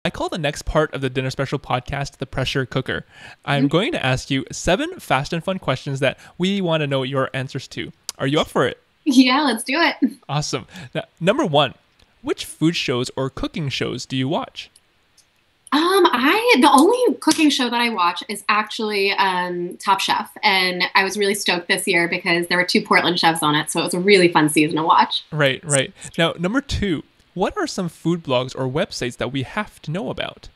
I call the next part of the Dinner Special podcast the pressure cooker. I'm going to ask you 7 fast and fun questions that we want to know your answers to. Are you up for it? Yeah, let's do it. Awesome. Now, number 1, which food shows or cooking shows do you watch? The only cooking show that I watch is actually Top Chef, and I was really stoked this year because there were 2 Portland chefs on it, so it was a really fun season to watch. Right. Now, number 2, what are some food blogs or websites that we have to know about?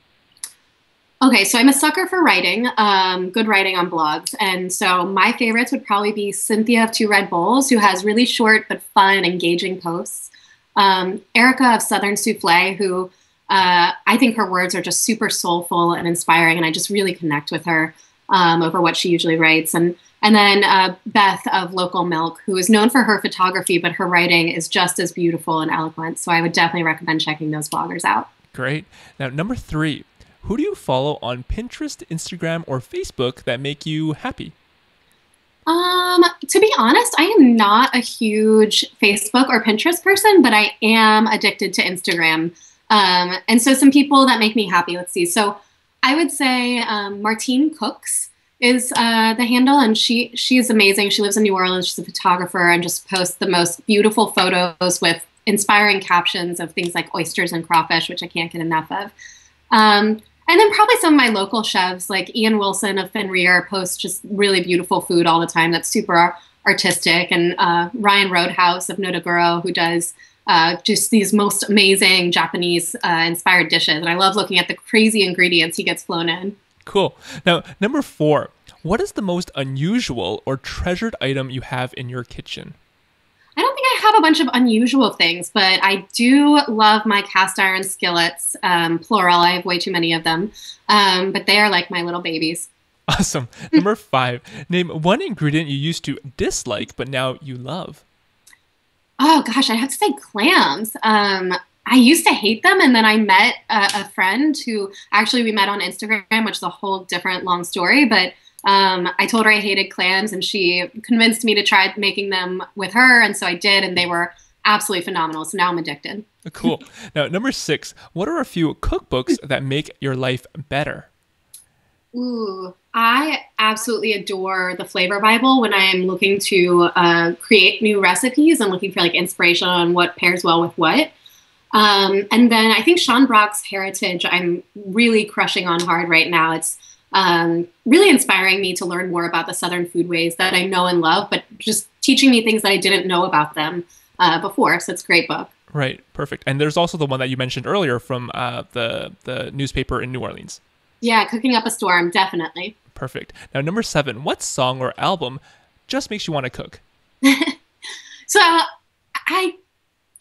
Okay, so I'm a sucker for writing, good writing on blogs, and so my favorites would probably be Cynthia of Two Red Bowls, who has really short but fun, engaging posts. Erica of Southern Souffle, who I think her words are just super soulful and inspiring, and I just really connect with her over what she usually writes. And then Beth of Local Milk, who is known for her photography, but her writing is just as beautiful and eloquent. So I would definitely recommend checking those bloggers out. Great. Now, number 3, who do you follow on Pinterest, Instagram, or Facebook that make you happy? To be honest, I am not a huge Facebook or Pinterest person, but I am addicted to Instagram. And so some people that make me happy, let's see. So I would say Martine Cooks is the handle, and she is amazing. She lives in New Orleans. She's a photographer and just posts the most beautiful photos with inspiring captions of things like oysters and crawfish, which I can't get enough of. And then probably some of my local chefs, like Ian Wilson of Fenrir, posts just really beautiful food all the time that's super artistic. And Ryan Roadhouse of Nodoguro, who does just these most amazing Japanese inspired dishes. And I love looking at the crazy ingredients he gets flown in. Cool. Now, number 4, what is the most unusual or treasured item you have in your kitchen? I don't think I have a bunch of unusual things, but I do love my cast iron skillets, plural. I have way too many of them, but they are like my little babies. Awesome. Number 5, name one ingredient you used to dislike, but now you love. Oh gosh, I'd have to say clams. I used to hate them, and then I met a friend who actually we met on Instagram, which is a whole different long story, but I told her I hated clams, and she convinced me to try making them with her, and so I did, and they were absolutely phenomenal. So now I'm addicted. Cool. Now, number 6, what are a few cookbooks that make your life better? Ooh, I absolutely adore the Flavor Bible when I'm looking to create new recipes and looking for like inspiration on what pairs well with what. And then I think Sean Brock's Heritage, I'm really crushing on hard right now. It's really inspiring me to learn more about the Southern foodways that I know and love, but just teaching me things that I didn't know about them before. So it's a great book. Right. Perfect. And there's also the one that you mentioned earlier from the newspaper in New Orleans. Yeah, Cooking Up a Storm, definitely. Perfect. Now, number 7, what song or album just makes you want to cook? So I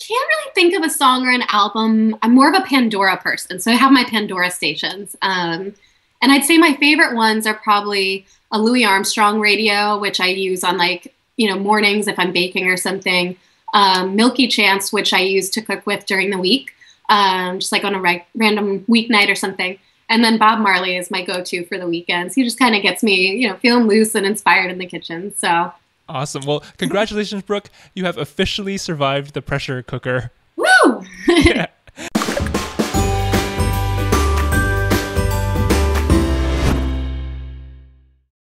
can't really think of a song or an album. I'm more of a Pandora person, so I have my Pandora stations. And I'd say my favorite ones are probably a Louis Armstrong radio, which I use on mornings if I'm baking or something. Milky Chance, which I use to cook with during the week, just like on a random weeknight or something. And then Bob Marley is my go-to for the weekends. He just kind of gets me, feeling loose and inspired in the kitchen. So awesome. Well, congratulations, Brooke. You have officially survived the pressure cooker. Woo! Yeah.